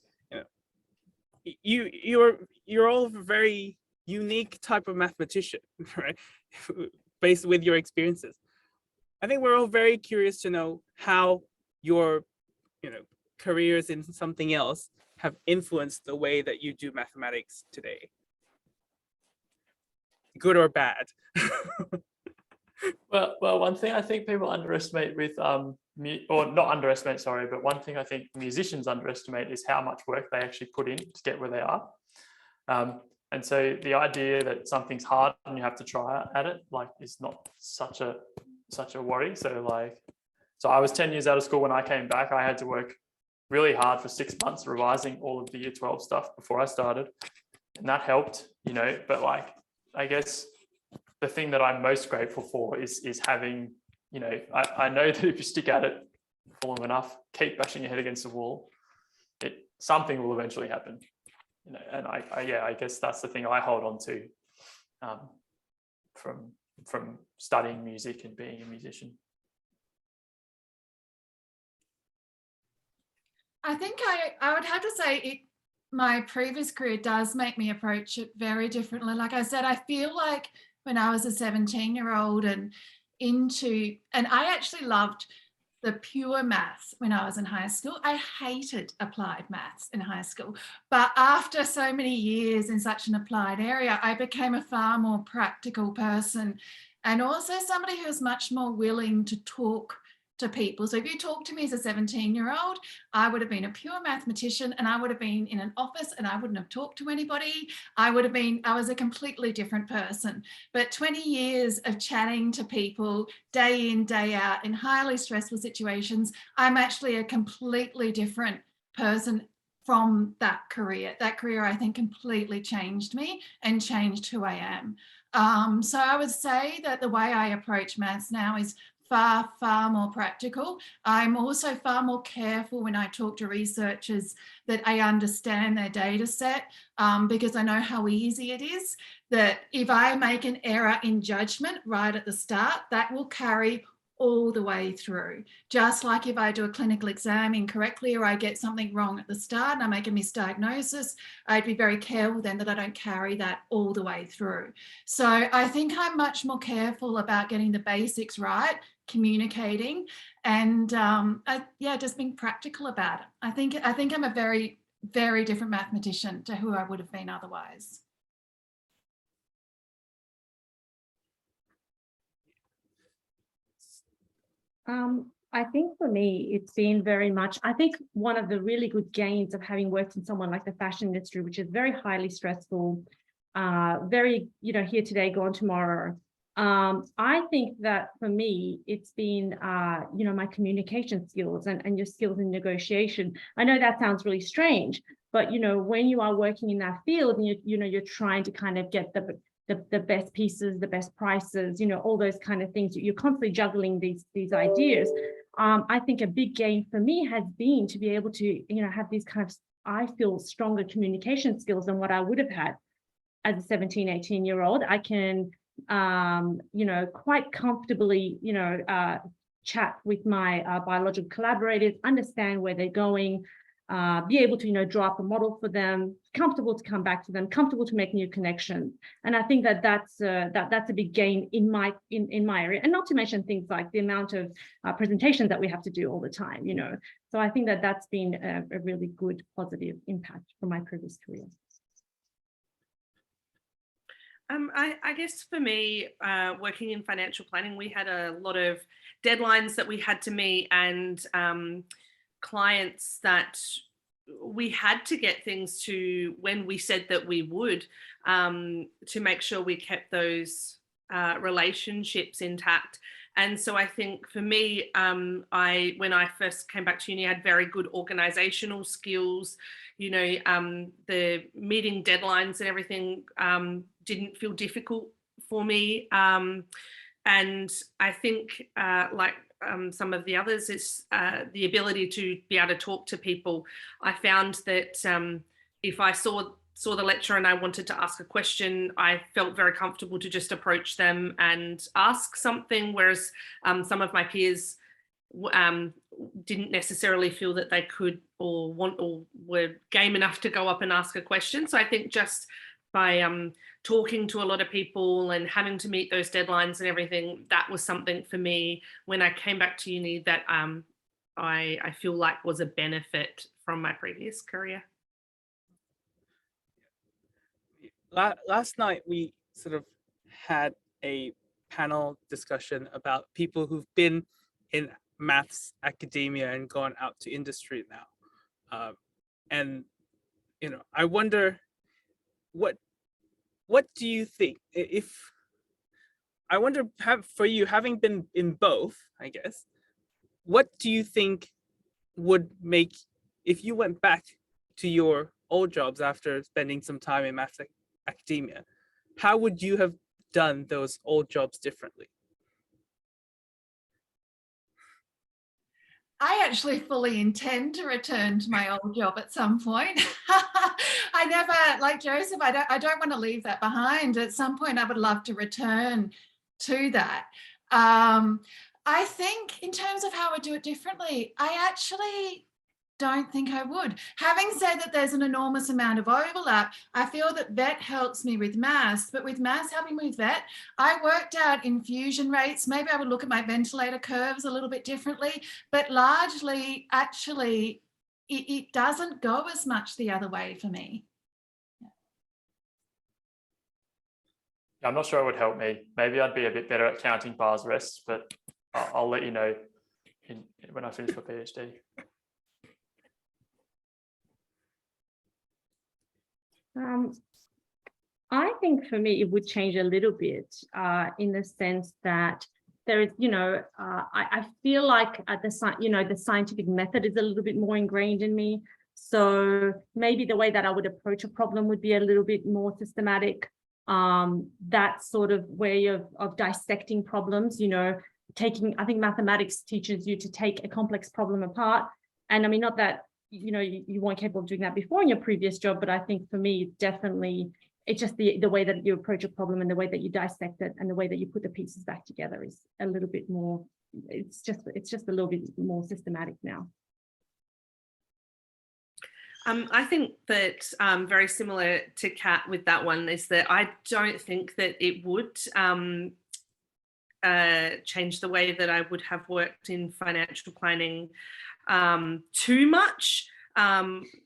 you know, you're all very unique type of mathematician, right? Based with your experiences. I think we're all very curious to know how your, you know, careers in something else have influenced the way that you do mathematics today? Good or bad? Well, one thing I think people underestimate with, or not underestimate, sorry, but one thing I think musicians underestimate is how much work they actually put in to get where they are. And so the idea that something's hard and you have to try at it, like, is not such a worry. So I was 10 years out of school when I came back. I had to work really hard for 6 months revising all of the year 12 stuff before I started, and that helped, you know. But like, I guess the thing that I'm most grateful for is having, you know, I know that if you stick at it for long enough, keep bashing your head against the wall, something will eventually happen, you know. And I guess that's the thing I hold on to from studying music and being a musician. I think I would have to say my previous career does make me approach it very differently. Like I said, I feel like when I was a 17-year-old and I actually loved the pure maths when I was in high school. I hated applied maths in high school, but after so many years in such an applied area, I became a far more practical person, and also somebody who's much more willing to talk to people. So if you talk to me as a 17-year-old, I would have been a pure mathematician, and I would have been in an office and I wouldn't have talked to anybody. I was a completely different person. But 20 years of chatting to people day in, day out in highly stressful situations, I'm actually a completely different person from that career. That career, I think, completely changed me and changed who I am. So I would say that the way I approach maths now is far, far more practical. I'm also far more careful when I talk to researchers that I understand their data set, because I know how easy it is that if I make an error in judgment right at the start, that will carry all the way through. Just like if I do a clinical exam incorrectly or I get something wrong at the start and I make a misdiagnosis, I'd be very careful then that I don't carry that all the way through. So I think I'm much more careful about getting the basics right, communicating, and just being practical about it. I think I'm a very, very different mathematician to who I would have been otherwise. I think for me, it's been very much, I think one of the really good gains of having worked in someone like the fashion industry, which is very highly stressful, very, here today, gone tomorrow. I think that for me, it's been, my communication skills and your skills in negotiation. I know that sounds really strange, but, when you are working in that field and you're trying to kind of get the best pieces, the best prices, all those kind of things. You're constantly juggling these ideas. I think a big gain for me has been to be able to, have these kind of, I feel, stronger communication skills than what I would have had as a 17, 18-year-old. I can, quite comfortably, chat with my biological collaborators, understand where they're going, be able to, draw up a model for them, comfortable to come back to them, comfortable to make new connections. And I think that's a big gain in my area, and not to mention things like the amount of presentations that we have to do all the time, So I think that's been a really good positive impact from my previous career. I guess for me, working in financial planning, we had a lot of deadlines that we had to meet, and clients that we had to get things to when we said that we would, to make sure we kept those relationships intact. And so I think for me, when I first came back to uni, I had very good organizational skills, the meeting deadlines and everything didn't feel difficult for me. And I think some of the others is the ability to be able to talk to people. I found that if I saw the lecturer and I wanted to ask a question, I felt very comfortable to just approach them and ask something, whereas some of my peers didn't necessarily feel that they could or want or were game enough to go up and ask a question. So I think just by talking to a lot of people and having to meet those deadlines and everything, that was something for me when I came back to uni that I feel like was a benefit from my previous career. last night we sort of had a panel discussion about people who've been in maths academia and gone out to industry now. And, I wonder, what do you think, for you, having been in both, I guess, what do you think would make, if you went back to your old jobs after spending some time in maths academia, how would you have done those old jobs differently? I actually fully intend to return to my old job at some point. I never, like Joseph, I don't want to leave that behind. At some point, I would love to return to that. I think in terms of how I do it differently, I actually don't think I would. Having said that there's an enormous amount of overlap, I feel that vet helps me with maths, but with maths helping me with vet, I worked out infusion rates. Maybe I would look at my ventilator curves a little bit differently, but largely, actually, it doesn't go as much the other way for me. I'm not sure it would help me. Maybe I'd be a bit better at counting bars rests, but I'll let you know when I finish my PhD. I think for me, it would change a little bit in the sense that there is, I feel like the scientific method is a little bit more ingrained in me. So maybe the way that I would approach a problem would be a little bit more systematic. That sort of way of dissecting problems, I think mathematics teaches you to take a complex problem apart. And I mean, not that you weren't capable of doing that before in your previous job, but I think for me, definitely, it's just the way that you approach a problem and the way that you dissect it and the way that you put the pieces back together is a little bit more, it's just a little bit more systematic now. I think that very similar to Kat with that one is that I don't think that it would change the way that I would have worked in financial planning too much.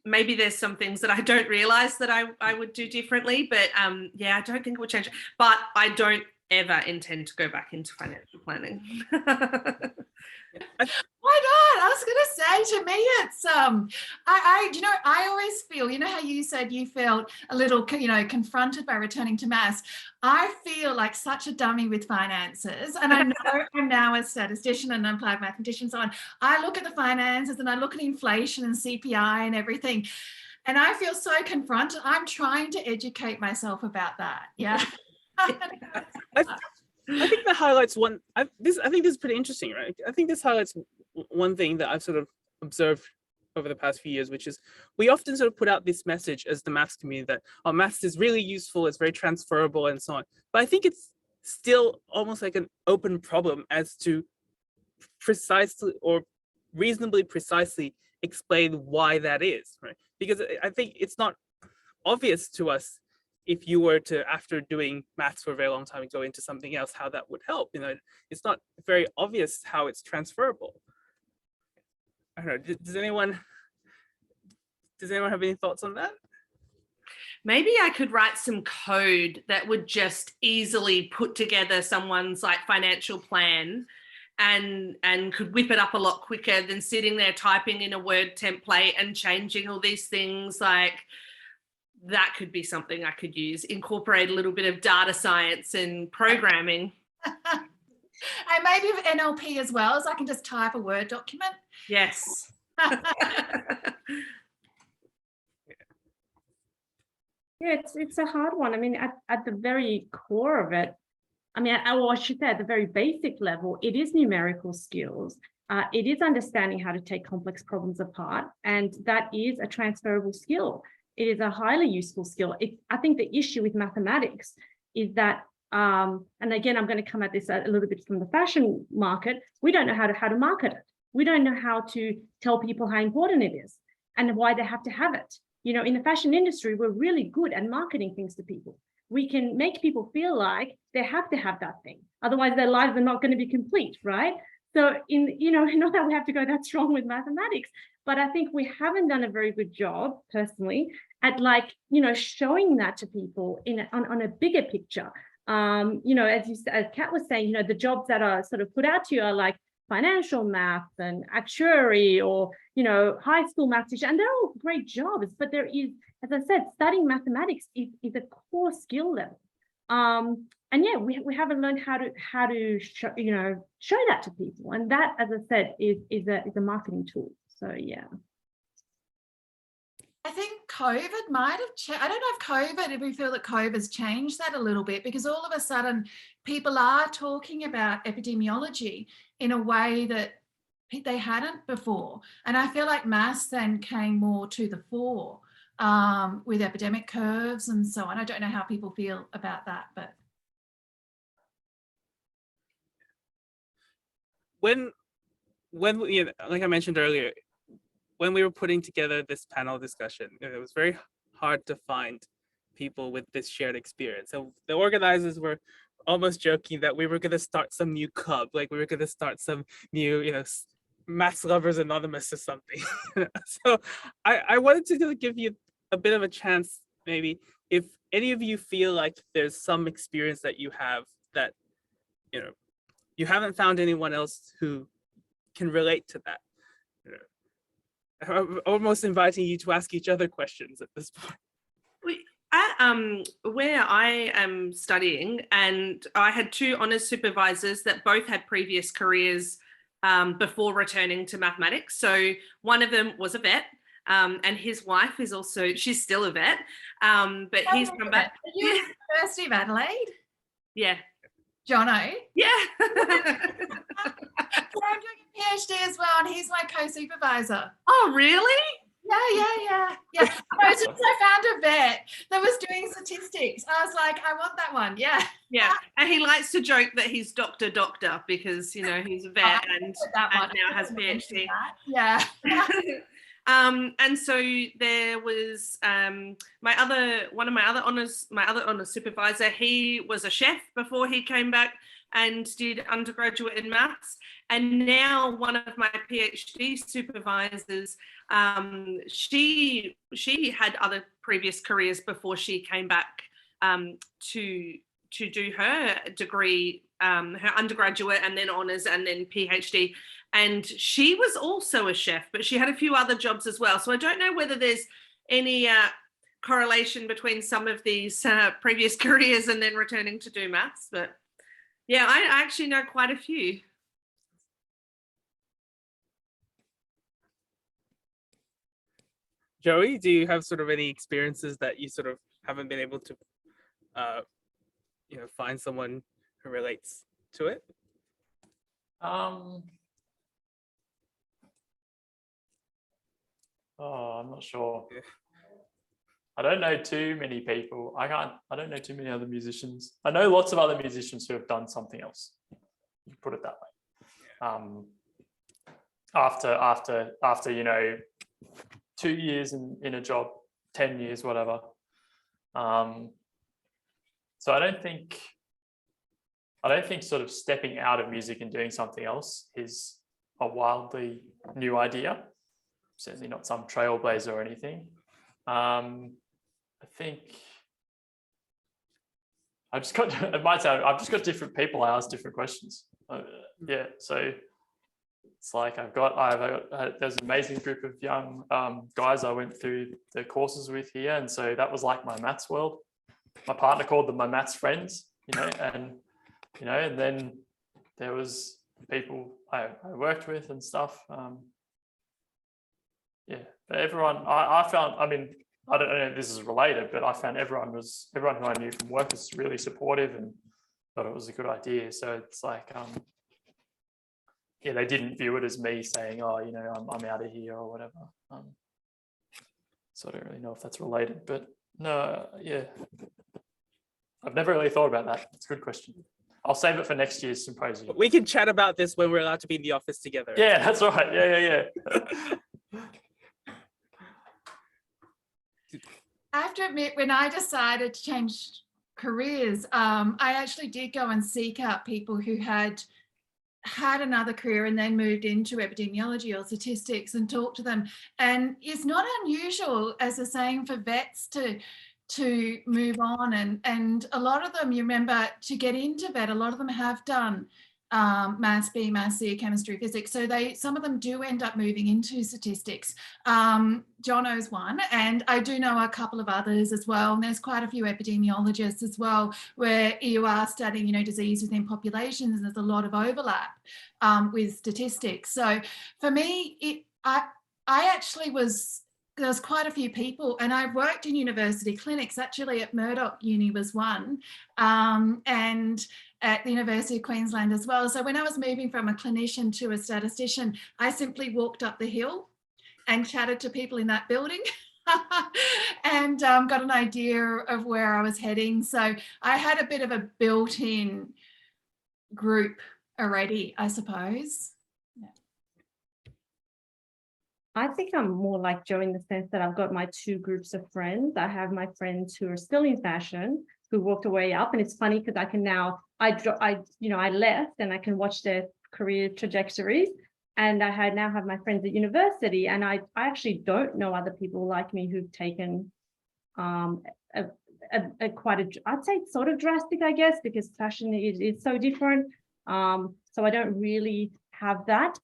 Maybe there's some things that I don't realize that I would do differently, but yeah, I don't think it would change. But I don't ever intend to go back into financial planning. Why not? I was going to say, to me, it's I always feel, how you said you felt a little, confronted by returning to maths. I feel like such a dummy with finances, and I know I'm now a statistician and an applied mathematician, so on. I look at the finances and I look at inflation and CPI and everything, and I feel so confronted. I'm trying to educate myself about that. Yeah. I think that highlights one. I think this is pretty interesting, right? I think this highlights one thing that I've sort of observed over the past few years, which is we often sort of put out this message as the maths community that maths is really useful, it's very transferable, and so on. But I think it's still almost like an open problem as to precisely or reasonably precisely explain why that is, right? Because I think it's not obvious to us, if you were to, after doing maths for a very long time, go into something else, how that would help. It's not very obvious how it's transferable. I don't know. Does anyone have any thoughts on that? Maybe I could write some code that would just easily put together someone's financial plan and could whip it up a lot quicker than sitting there typing in a Word template and changing all these things. That could be something I could use, incorporate a little bit of data science and programming. And maybe with NLP as well, so I can just type a Word document. Yes. Yeah, it's a hard one. I mean, at the very core of it, I should say at the very basic level, it is numerical skills. It is understanding how to take complex problems apart, and that is a transferable skill. It is a highly useful skill. I think the issue with mathematics is that, and again, I'm going to come at this a little bit from the fashion market. We don't know how to market it. We don't know how to tell people how important it is and why they have to have it. In the fashion industry, we're really good at marketing things to people. We can make people feel like they have to have that thing. Otherwise, their lives are not going to be complete, right? So not that we have to go that strong with mathematics, But I think we haven't done a very good job, personally, at like, showing that to people on a bigger picture. As Kat was saying, the jobs that are sort of put out to you are like financial math and actuary or, high school math teacher, and they're all great jobs, but there is, as I said, studying mathematics is a core skill level. And yeah, we haven't learned how to show, show that to people. And that, as I said, is a marketing tool. So yeah. I think COVID might have changed. I don't know if we feel that COVID's changed that a little bit, because all of a sudden people are talking about epidemiology in a way that they hadn't before. And I feel like maths then came more to the fore with epidemic curves and so on. I don't know how people feel about that, but. When like I mentioned earlier, when we were putting together this panel discussion, it was very hard to find people with this shared experience. So the organizers were almost joking that we were going to start some new club, like we were going to start some new, Maths Lovers Anonymous or something. So I wanted to give you a bit of a chance, maybe, if any of you feel like there's some experience that you have that, you haven't found anyone else who can relate to that. I'm almost inviting you to ask each other questions at this point. Where I am studying, and I had two honours supervisors that both had previous careers before returning to mathematics. So one of them was a vet, and his wife is also, she's still a vet, but he's come back. Are you at the University of Adelaide? Yeah. Jono? Yeah. So I'm doing a PhD as well, and he's my co-supervisor. Oh, really? Yeah. No, since I found a vet that was doing statistics, I was like, I want that one. Yeah. Yeah, and he likes to joke that he's doctor because he's a vet and now has a PhD. Yeah. And so there was my other honors supervisor. He was a chef before he came back and did undergraduate in maths. And now one of my PhD supervisors, she had other previous careers before she came back to do her degree, her undergraduate and then honors and then PhD. And she was also a chef, but she had a few other jobs as well. So I don't know whether there's any correlation between some of these previous careers and then returning to do maths. But yeah, I actually know quite a few. Joey, do you have sort of any experiences that you sort of haven't been able to, find someone who relates to it? I'm not sure. Yeah. I don't know too many people. I don't know too many other musicians. I know lots of other musicians who have done something else. You put it that way. After 2 years in a job, 10 years, whatever. So I don't think sort of stepping out of music and doing something else is a wildly new idea. Certainly not some trailblazer or anything. I think I've just got different people. I ask different questions. Yeah, so it's like there's an amazing group of young guys I went through the courses with here, and so that was like my maths world. My partner called them my maths friends, and then there was people I worked with and stuff. Yeah, but everyone I found, I mean, I don't know if this is related, but I found everyone who I knew from work was really supportive and thought it was a good idea. So it's like, they didn't view it as me saying, oh, I'm out of here or whatever. So I don't really know if that's related, but no, yeah. I've never really thought about that. It's a good question. I'll save it for next year's symposium. We can chat about this when we're allowed to be in the office together. Yeah, that's right. Yeah. I have to admit, when I decided to change careers, I actually did go and seek out people who had had another career and then moved into epidemiology or statistics and talked to them. And it's not unusual, as a saying, for vets to move on. And a lot of them, you remember, to get into vet, a lot of them have done Maths B, Maths C, chemistry, physics. So some of them do end up moving into statistics. Jono's one, and I do know a couple of others as well. And there's quite a few epidemiologists as well, where you are studying, disease within populations, and there's a lot of overlap with statistics. So for me, I actually there's quite a few people, and I've worked in university clinics. Actually, at Murdoch Uni was one, and at the University of Queensland as well. So when I was moving from a clinician to a statistician, I simply walked up the hill and chatted to people in that building and got an idea of where I was heading. So I had a bit of a built-in group already, I suppose. I think I'm more like Joe in the sense that I've got my two groups of friends. I have my friends who are still in fashion, who walked away up, and it's funny because I can now, I left and I can watch their career trajectories, and I now have my friends at university, and I actually don't know other people like me who've taken I'd say sort of drastic, I guess, because fashion is so different. So I don't really have that.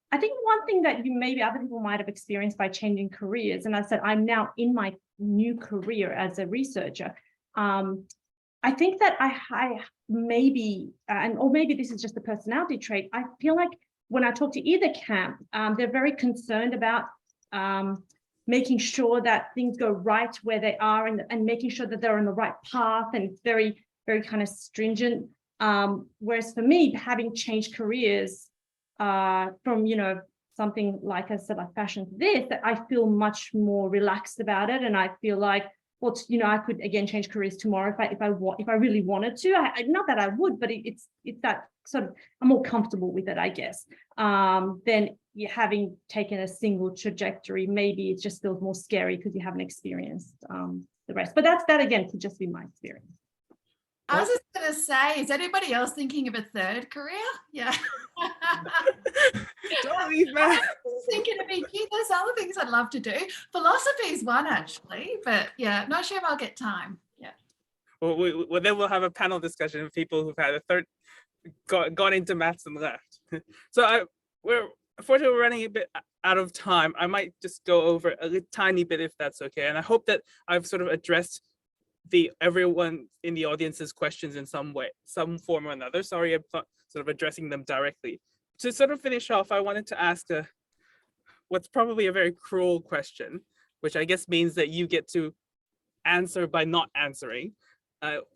I think one thing that maybe other people might have experienced by changing careers, and I said I'm now in my new career as a researcher. I think that I maybe, or maybe this is just a personality trait, I feel like when I talk to either camp, they're very concerned about making sure that things go right where they are, and making sure that they're on the right path, and it's very, very kind of stringent. Whereas for me, having changed careers from, something like I said, like fashion to this, that I feel much more relaxed about it. And I feel like, well, I could again change careers tomorrow if I really wanted to. Not that I would, but it's that sort of, I'm more comfortable with it, I guess. Then having taken a single trajectory, maybe it just feels more scary because you haven't experienced the rest. But that again could just be my experience. I was just going to say, is anybody else thinking of a third career? Yeah. Don't leave math. I was thinking of there's other things I'd love to do. Philosophy is one, actually, but yeah, not sure if I'll get time. Yeah. Well, then we'll have a panel discussion of people who've had a third, gone into maths and left. So unfortunately, we're running a bit out of time. I might just go over a tiny bit if that's okay. And I hope that I've sort of addressed everyone in the audience's questions in some way, some form or another. Sorry, I'm not sort of addressing them directly. To sort of finish off, I wanted to ask what's probably a very cruel question, which I guess means that you get to answer by not answering,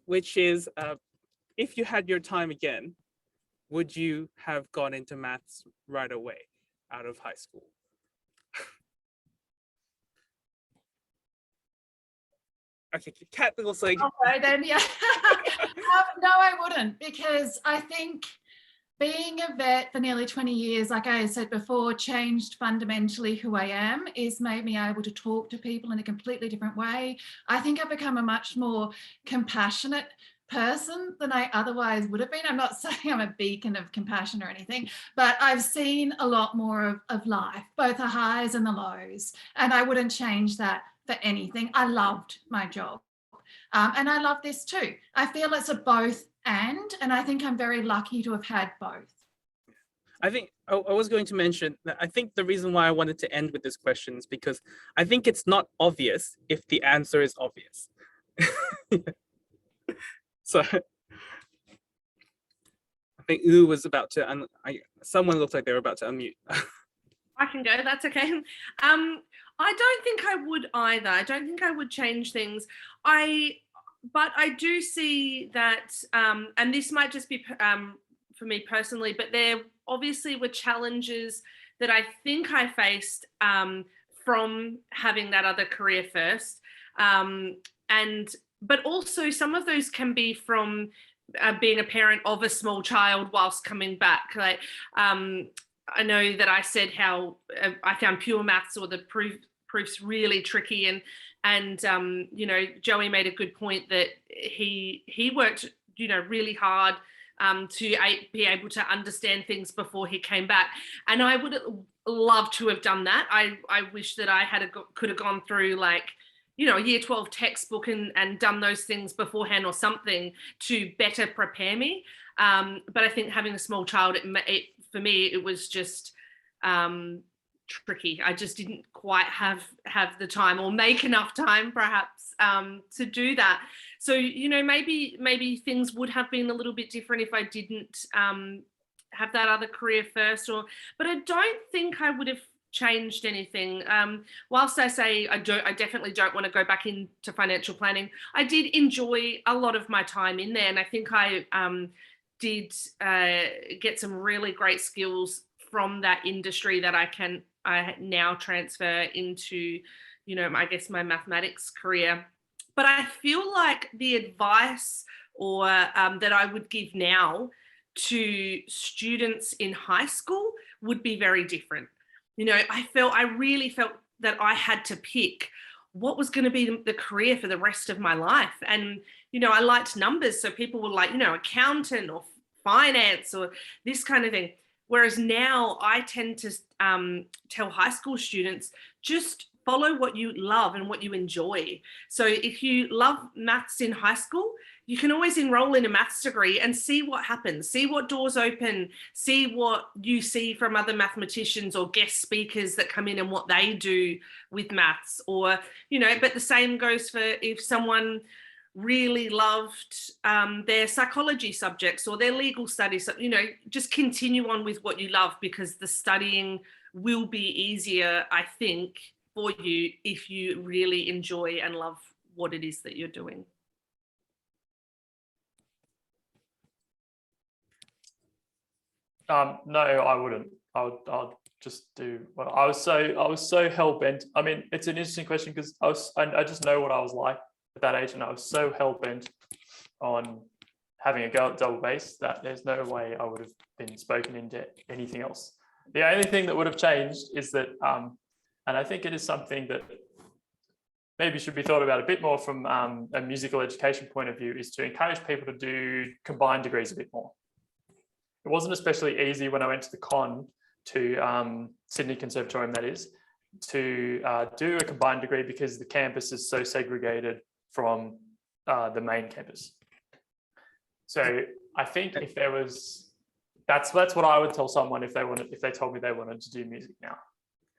which is, if you had your time again, would you have gone into maths right away out of high school? Okay, Kat looks like. Okay, then yeah. No, I wouldn't, because I think being a vet for nearly 20 years, like I said before, changed fundamentally who I am. It's made me able to talk to people in a completely different way. I think I've become a much more compassionate person than I otherwise would have been. I'm not saying I'm a beacon of compassion or anything, but I've seen a lot more of life, both the highs and the lows, and I wouldn't change that for anything. I loved my job, and I love this too. I feel it's a both and I think I'm very lucky to have had both. I think I was going to mention that I think the reason why I wanted to end with this question is because I think it's not obvious if the answer is obvious. So I think Wu was about to, someone looked like they were about to unmute. I can go, that's okay. I don't think I would either. I don't think I would change things. But I do see that, and this might just be for me personally, but there obviously were challenges that I think I faced from having that other career first. But also some of those can be from being a parent of a small child whilst coming back. Like, I know that I said how I found pure maths or the proofs really tricky, and Joey made a good point that he worked really hard to be able to understand things before he came back. And I would love to have done that. I wish that I could have gone through like, you know, a year 12 textbook and done those things beforehand or something to better prepare me. But I think having a small child, for me, it was just tricky. I just didn't quite have the time or make enough time perhaps to do that. So, you know, maybe things would have been a little bit different if I didn't have that other career first, but I don't think I would have changed anything. Whilst I say I definitely don't want to go back into financial planning, I did enjoy a lot of my time in there, and I think I did get some really great skills from that industry that I now transfer into, you know, I guess my mathematics career. But I feel like the advice or that I would give now to students in high school would be very different. You know, I really felt that I had to pick what was going to be the career for the rest of my life. And, you know, I liked numbers. So people were like, you know, accountant or finance or this kind of thing. Whereas now I tend to tell high school students, just follow what you love and what you enjoy. So if you love maths in high school, you can always enroll in a maths degree and see what happens, see what doors open, see what you see from other mathematicians or guest speakers that come in and what they do with maths. Or, you know, but the same goes for if someone really loved their psychology subjects or their legal studies, you know, just continue on with what you love, because the studying will be easier, I think, for you if you really enjoy and love what it is that you're doing. No, I wouldn't. I'll just do what I was so hell bent. I mean, it's an interesting question because I just know what I was like at that age, and I was so hell bent on having a go at double base that there's no way I would have been spoken into anything else. The only thing that would have changed is that, and I think it is something that maybe should be thought about a bit more from a musical education point of view, is to encourage people to do combined degrees a bit more. It wasn't especially easy when I went to the con to Sydney Conservatorium, that is, to do a combined degree because the campus is so segregated from the main campus. So I think if there was, that's what I would tell someone if they told me they wanted to do music now.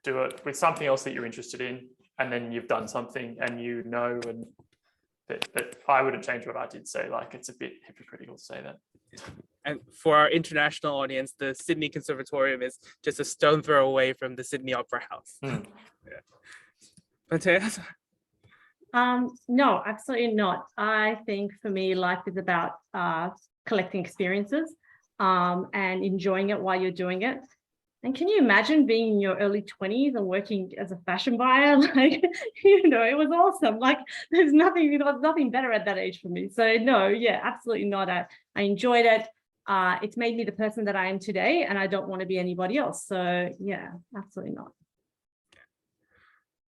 Do it with something else that you're interested in, and then you've done something and you know, and but I wouldn't change what I did say. Like, it's a bit hypocritical to say that. And for our international audience, the Sydney Conservatorium is just a stone throw away from the Sydney Opera House. Mm. Yeah. Pantea? No, absolutely not. I think for me, life is about collecting experiences and enjoying it while you're doing it. And can you imagine being in your early 20s and working as a fashion buyer? Like, you know, it was awesome. Like, there's nothing better at that age for me. So no, yeah, absolutely not. I enjoyed it. It's made me the person that I am today, and I don't want to be anybody else. So yeah, absolutely not.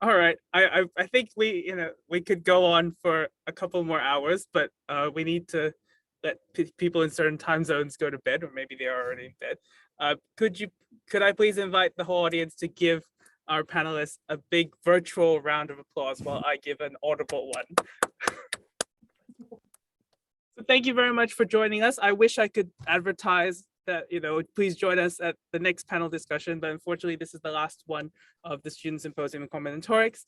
All right. I think we could go on for a couple more hours, but we need to let people in certain time zones go to bed, or maybe they are already in bed. Could I please invite the whole audience to give our panelists a big virtual round of applause while I give an audible one. So thank you very much for joining us. I wish I could advertise that, please join us at the next panel discussion, but unfortunately this is the last one of the Student Symposium in Combinatorics.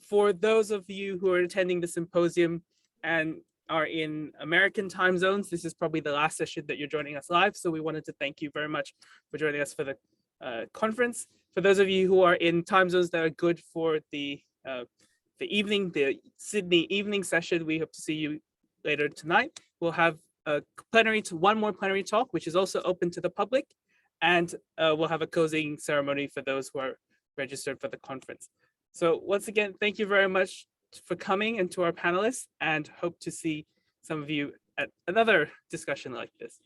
For those of you who are attending the symposium and are in American time zones, this is probably the last session that you're joining us live. So we wanted to thank you very much for joining us for the conference. For those of you who are in time zones that are good for the evening, the Sydney evening session, we hope to see you later tonight. We'll have one more plenary talk, which is also open to the public, and we'll have a closing ceremony for those who are registered for the conference. So once again, thank you very much for coming, and to our panelists, and hope to see some of you at another discussion like this.